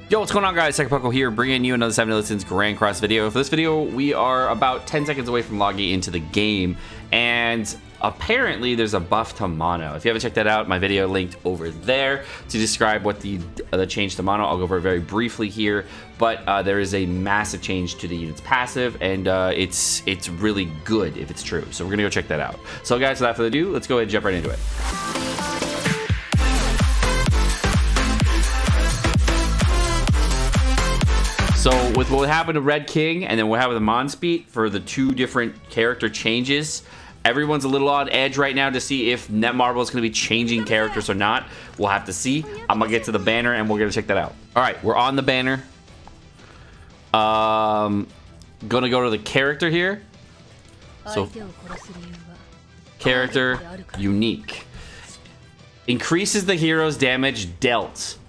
Yo, what's going on, guys? Sekapoko here, bringing you another 7 Listens Grand Cross video. For this video, we are about 10 seconds away from logging into the game, and apparently there's a buff to mono. If you haven't checked that out, my video linked over there to describe what the change to mono. I'll go over it very briefly here, but there is a massive change to the unit's passive, and it's really good if it's true. So we're gonna go check that out. So guys, without further ado, let's go ahead and jump right into it. So with what happened to Red King and then what happened to Monspeed for the two different character changes, everyone's a little on edge right now to see if Netmarble is going to be changing characters or not. We'll have to see. I'm going to get to the banner and we're going to check that out. All right, we're on the banner. Going to go to the character here. So character unique. Increases the hero's damage dealt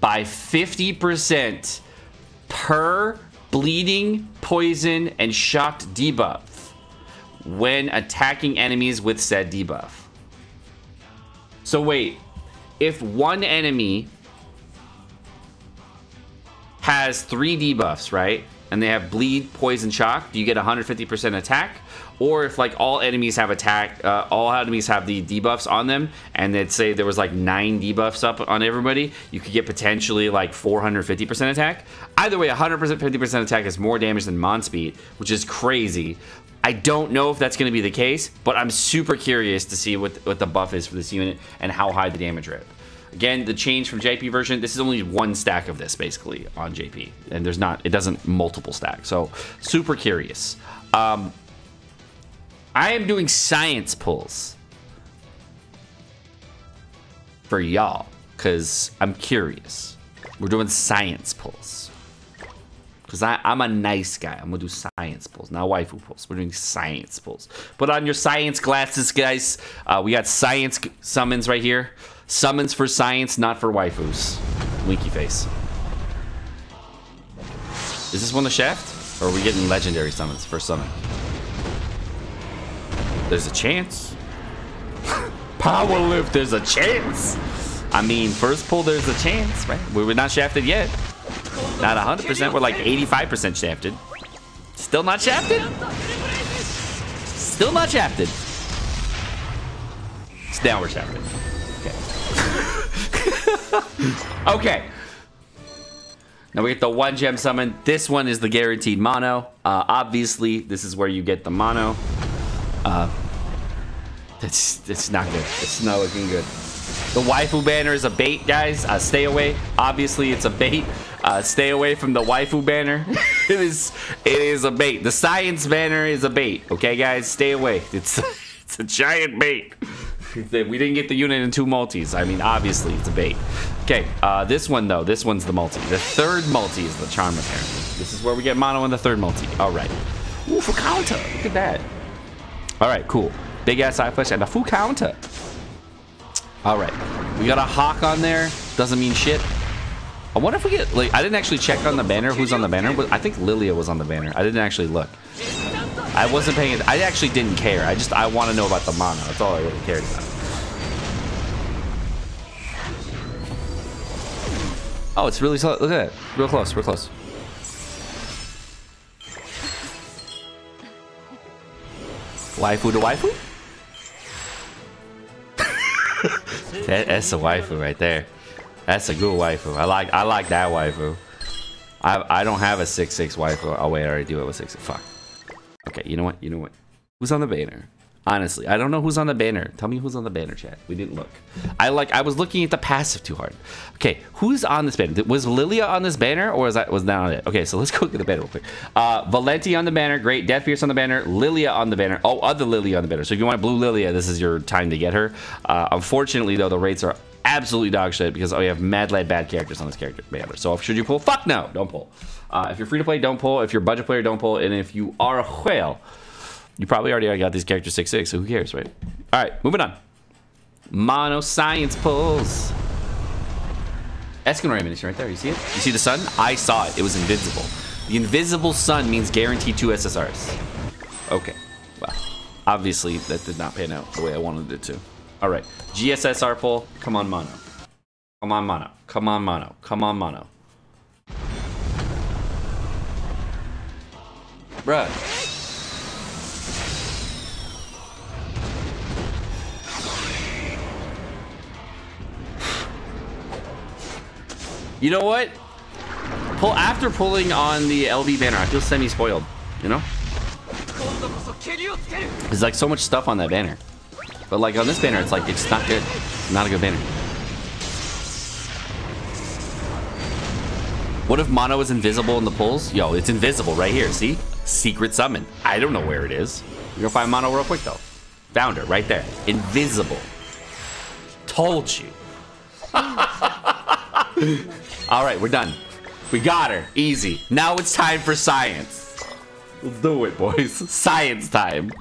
by 50% per bleeding, poison, and shocked debuff when attacking enemies with said debuff. So wait, if one enemy has 3 debuffs, right, and they have bleed, poison, shock, do you get 150% attack? Or if like all enemies have attack, all enemies have the debuffs on them, and let's say there was like 9 debuffs up on everybody, you could get potentially like 450% attack. Either way, 150% attack is more damage than Monspeed, which is crazy. I don't know if that's going to be the case, but I'm super curious to see what the buff is for this unit and how high the damage rate. Again, the change from JP version, this is only one stack of this basically on JP, and there's not, it doesn't multiple stack. So super curious. I am doing science pulls for y'all because I'm curious. We're doing science pulls because I'm a nice guy. I'm gonna do science pulls, not waifu pulls. We're doing science pulls. Put on your science glasses, guys. We got science summons right here. Summons for science, not for waifus. Winky face. Is this one the shaft? Or are we getting legendary summons for summon? There's a chance. Power lift, there's a chance. I mean, first pull, there's a chance, right? We were not shafted yet. Not 100%, we're like 85% shafted. Still not shafted? Still not shafted. Now we're shafted. Okay. Okay. Now we get the 1 gem summon. This one is the guaranteed mono. Obviously, this is where you get the mono. It's not good. It's not looking good. The waifu banner is a bait, guys. Stay away. Obviously, it's a bait. Stay away from the waifu banner. It is a bait. The science banner is a bait. Okay, guys, stay away. It's a giant bait. We didn't get the unit in 2 multis. I mean, obviously, it's a bait. Okay, this one though. This one's the multi. The 3rd multi is the charm apparently. This is where we get mono in the 3rd multi. All right. Ooh, for counter. Look at that. All right, cool. Big ass side flash and a full counter. All right, we got a hawk on there. Doesn't mean shit. I wonder if we get, like, I didn't actually check on the banner. Who's on the banner? I think Lilia was on the banner. I didn't actually look. I wasn't paying it. I actually didn't care. I want to know about the mono. That's all I really cared about. Oh, it's really slow. Look at that. Real close. Real close. Waifu to waifu? That's a waifu right there. That's a good waifu. I like that waifu. I don't have a 6/6 waifu. Oh wait, I already do have a 6/6. Fuck. Okay, you know what? You know what? Who's on the banner? Honestly, I don't know who's on the banner. Tell me who's on the banner, chat. We didn't look. I was looking at the passive too hard. Okay, who's on this banner? Was Lilia on this banner or was that on it? Okay, so let's go look at the banner real quick. Valenti on the banner, great. Death Pierce on the banner, Lilia on the banner. Oh, other Lilia on the banner. So if you want blue Lilia, this is your time to get her. Unfortunately, though, the rates are absolutely dog shit because we have mad lad bad characters on this character banner. So should you pull? Fuck no, don't pull. If you're free to play, don't pull. If you're budget player, don't pull. And if you are a whale, you probably already got these characters 6/6, so who cares, right? All right, moving on. Mono science pulls. Escanor ammunition right there. You see it? You see the sun? I saw it. It was invisible. The invisible sun means guaranteed 2 SSRs. Okay. Well, obviously that did not pan out the way I wanted it to. All right. GSSR pull. Come on, mono. Come on, mono. Come on, mono. Come on, mono. Bruh. You know what? After pulling on the LV banner, I feel semi-spoiled, you know? There's like so much stuff on that banner. But like on this banner, it's like, it's not good. It's not a good banner. What if Mono is invisible in the pulls? Yo, it's invisible right here, see? Secret summon. I don't know where it is. We're gonna find Mono real quick though. Found her right there. Invisible. Told you. All right, we're done. We got her. Easy. Now it's time for science. Let's do it, boys. Science time.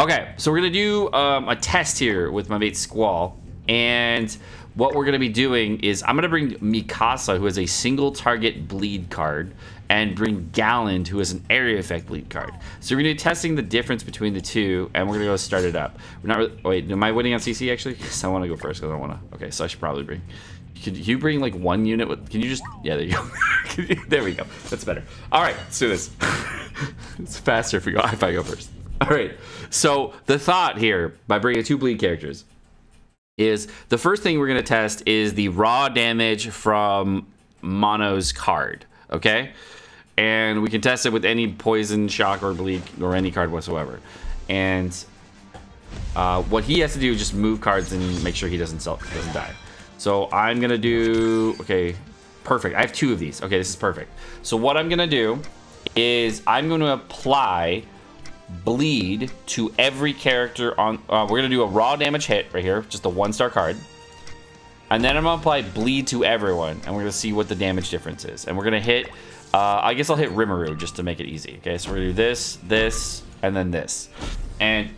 Okay, so we're gonna do a test here with my mate Squall, and what we're gonna be doing is I'm gonna bring Mikasa, who has a single target bleed card, and bring Galland, who has an area effect bleed card. So we're gonna be testing the difference between the two, and we're gonna go start it up. We're not really, wait, am I winning on CC actually? Because I want to go first because I want to. Okay, so I should probably bring. Could you bring like one unit with? Can you just? Yeah, there you go. There we go. That's better. All right, let's do this. It's faster if I go first. All right. So the thought here by bringing two bleed characters is the first thing we're gonna test is the raw damage from Mono's card. Okay, and we can test it with any poison, shock, or bleed, or any card whatsoever. And what he has to do is just move cards and make sure he doesn't die. So I'm gonna do, okay, perfect. I have two of these. Okay, this is perfect. So what I'm gonna do is I'm gonna apply bleed to every character on, we're gonna do a raw damage hit right here, just a 1-star card. And then I'm gonna apply bleed to everyone, and we're gonna see what the damage difference is. And we're gonna hit, I guess I'll hit Rimuru just to make it easy. Okay, so we're gonna do this, this, and then this. And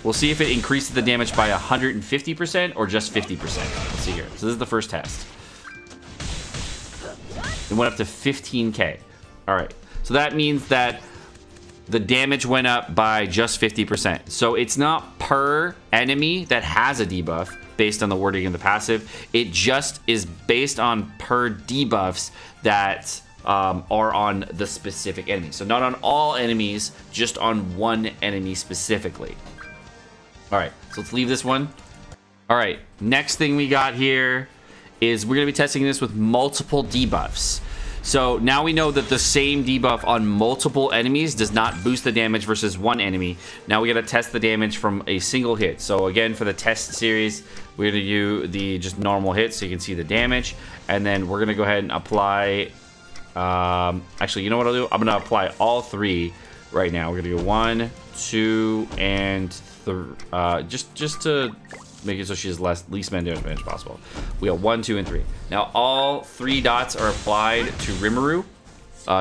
we'll see if it increases the damage by 150% or just 50%. Let's see here. So this is the first test. It went up to 15k. All right, so that means that the damage went up by just 50%. So it's not per enemy that has a debuff based on the wording in the passive. It just is based on per debuffs that are on the specific enemy. So not on all enemies, just on one enemy specifically. All right, so let's leave this one. All right, next thing we got here is we're gonna be testing this with multiple debuffs. So now we know that the same debuff on multiple enemies does not boost the damage versus one enemy. Now we gotta test the damage from a single hit. So again, for the test series, we're gonna do the just normal hit so you can see the damage. And then we're gonna go ahead and apply, actually, you know what I'll do? I'm gonna apply all three right now. We're gonna go 1, 2, and 3, just to make it so she has least man damage possible. We got 1, 2, and 3. Now all 3 dots are applied to Rimuru.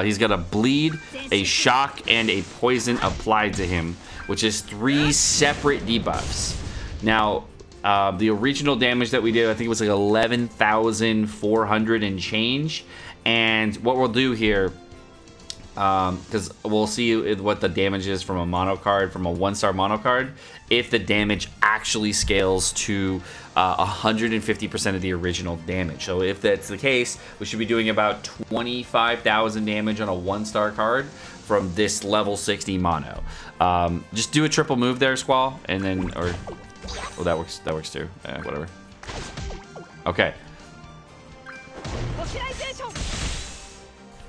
He's got a bleed, a shock, and a poison applied to him, which is 3 separate debuffs. Now the original damage that we did, I think it was like 11,400 and change. And what we'll do here, because we'll see what the damage is from a mono card, from a 1-star mono card, if the damage actually scales to 150% of the original damage. So if that's the case, we should be doing about 25,000 damage on a 1-star card from this level 60 mono. Just do a triple move there, Squall, and then, or, well, that works too. Whatever. Okay.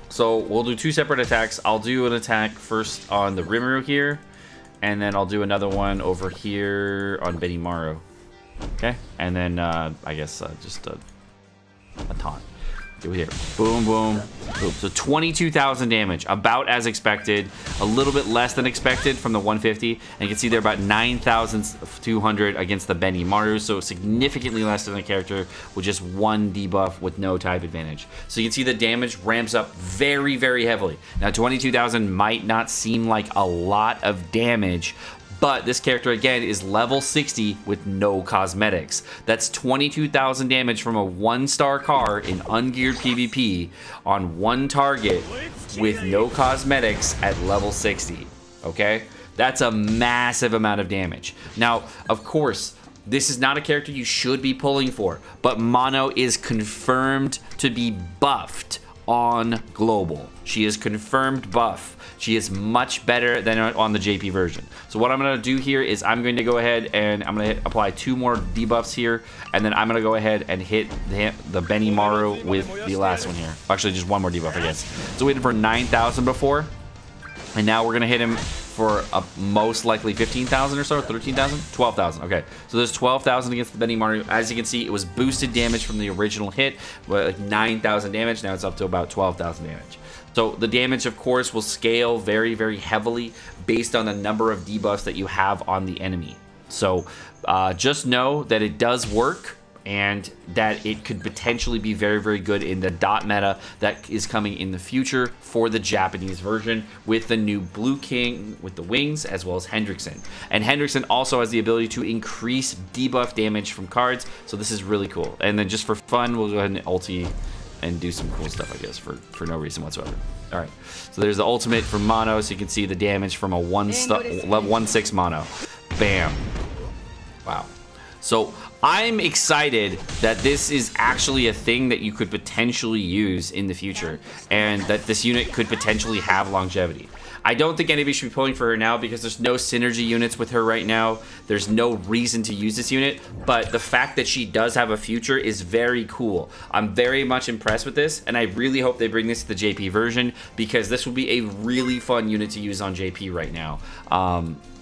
So we'll do 2 separate attacks. I'll do an attack first on the Rimuru here, and then I'll do another one over here on Benimaru. Okay, and then I guess just a taunt. Do it here. Boom, boom, boom. So 22,000 damage, about as expected. A little bit less than expected from the 150. And you can see there about 9,200 against the Benimaru. So significantly less than a character with just 1 debuff with no type advantage. So you can see the damage ramps up very, very heavily. Now 22,000 might not seem like a lot of damage, but this character, again, is level 60 with no cosmetics. That's 22,000 damage from a 1-star card in ungeared PvP on 1 target with no cosmetics at level 60, okay? That's a massive amount of damage. Now, of course, this is not a character you should be pulling for, but Mono is confirmed to be buffed on global. She is confirmed buff. She is much better than on the JP version. So what I'm going to do here is I'm going to go ahead and I'm going to apply 2 more debuffs here, and then I'm going to go ahead and hit the Benimaru with the last one here. Actually, just 1 more debuff, I guess. So we hit him for 9,000 before, and now we're going to hit him for a most likely 15,000 or so, 13,000, 12,000. Okay, so there's 12,000 against the Benimaru. As you can see, it was boosted damage from the original hit, like 9,000 damage. Now it's up to about 12,000 damage. So the damage, of course, will scale very, very heavily based on the number of debuffs that you have on the enemy. So just know that it does work, and that it could potentially be very, very good in the dot meta that is coming in the future for the Japanese version with the new Blue King with the wings, as well as Hendrickson. And Hendrickson also has the ability to increase debuff damage from cards, so this is really cool. And then just for fun, we'll go ahead and ulti and do some cool stuff, I guess, for no reason whatsoever. All right, so there's the ultimate from mono, so you can see the damage from a 1/6 mono. Bam. Wow. So I'm excited that this is actually a thing that you could potentially use in the future, and that this unit could potentially have longevity. I don't think anybody should be pulling for her now because there's no synergy units with her right now. There's no reason to use this unit, but the fact that she does have a future is very cool. I'm very much impressed with this, and I really hope they bring this to the JP version because this will be a really fun unit to use on JP right now.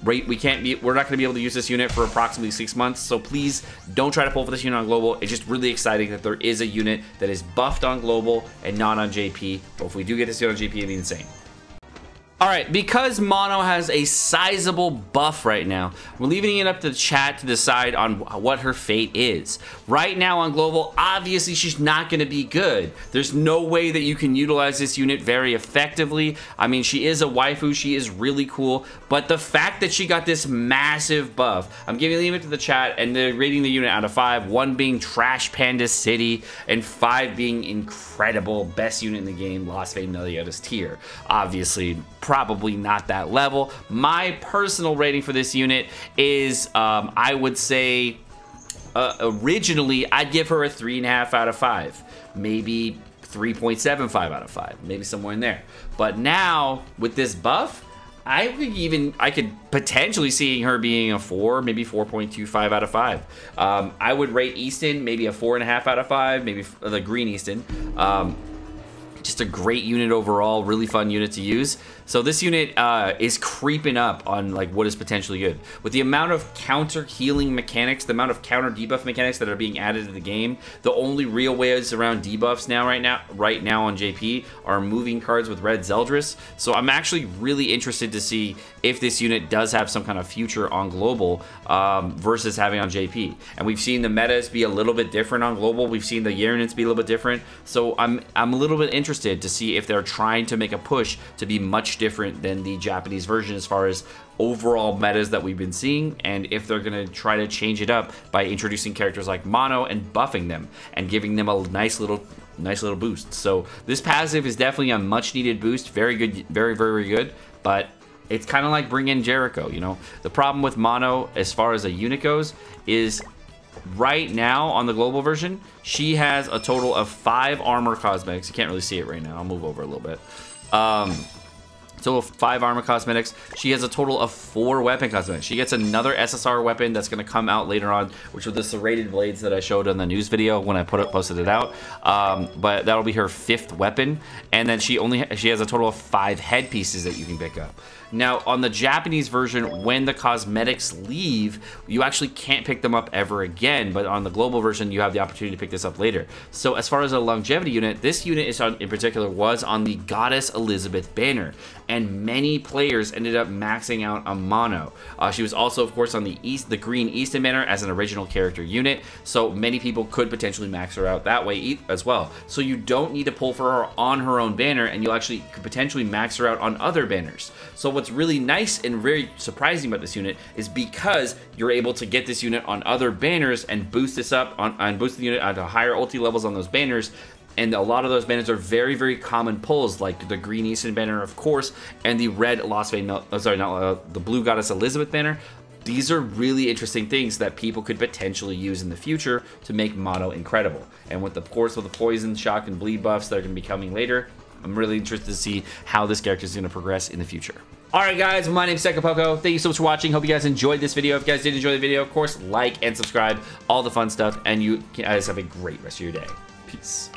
We're not going to be able to use this unit for approximately 6 months, so please don't try to pull for this unit on global. It's just really exciting that there is a unit that is buffed on global and not on JP, but if we do get this unit on JP, it'd be insane. Alright, because Mono has a sizable buff right now, we're leaving it up to the chat to decide on what her fate is. Right now on Global, obviously she's not going to be good. There's no way that you can utilize this unit very effectively. I mean, she is a waifu, she is really cool, but the fact that she got this massive buff, I'm leaving it to the chat, and they're rating the unit out of 5, 1 being Trash Panda City, and 5 being incredible, best unit in the game, Las Vegas Meliodas tier. Obviously, probably not that level. My personal rating for this unit is, I would say, originally, I'd give her a 3.5 out of 5. Maybe 3.75 out of 5. Maybe somewhere in there. But now, with this buff, I could potentially see her being a 4, maybe 4.25 out of 5. I would rate Easton maybe a 4.5 out of 5, maybe the green Easton. Just a great unit overall, really fun unit to use. So this unit is creeping up on like what is potentially good. With the amount of counter healing mechanics, the amount of counter debuff mechanics that are being added to the game, the only real ways around debuffs right now on JP are moving cards with Red Zeldris. So I'm actually really interested to see if this unit does have some kind of future on Global versus having on JP. And we've seen the metas be a little bit different on Global. We've seen the units be a little bit different. So I'm a little bit interested to see if they're trying to make a push to be much different than the Japanese version as far as overall metas that we've been seeing, and if they're going to try to change it up by introducing characters like Mono and buffing them and giving them a nice little boost. So this passive is definitely a much needed boost. Very good, very, very good, but it's kind of like bring in Jericho, you know. The problem with Mono as far as a unit goes is right now on the global version, she has a total of 5 armor cosmetics. You can't really see it right now. I'll move over a little bit. Total of 5 armor cosmetics. She has a total of 4 weapon cosmetics. She gets another SSR weapon that's going to come out later on, which are the serrated blades that I showed on the news video when I posted it out. But that'll be her 5th weapon, and then she has a total of 5 headpieces that you can pick up. Now, on the Japanese version, when the cosmetics leave, you actually can't pick them up ever again, but on the global version, you have the opportunity to pick this up later. So as far as a longevity unit, this unit in particular was on the Goddess Elizabeth banner, and many players ended up maxing out on Mono. She was also, of course, on the green Easton banner as an original character unit, so many people could potentially max her out that way as well. So you don't need to pull for her on her own banner, and you actually could potentially max her out on other banners. So what's really nice and very surprising about this unit is because you're able to get this unit on other banners and boost this up and boost the unit onto higher ulti levels on those banners. And a lot of those banners are very, very common pulls, like the green Eastern banner, of course, and the red the blue Goddess Elizabeth banner. these are really interesting things that people could potentially use in the future to make mono incredible. And with, of course, with the poison, shock, and bleed buffs that are going to be coming later, I'm really interested to see how this character is going to progress in the future. Alright guys, my name is Sekapoko. Thank you so much for watching. Hope you guys enjoyed this video. If you guys did enjoy the video, of course, like and subscribe. All the fun stuff. And you guys have a great rest of your day. Peace.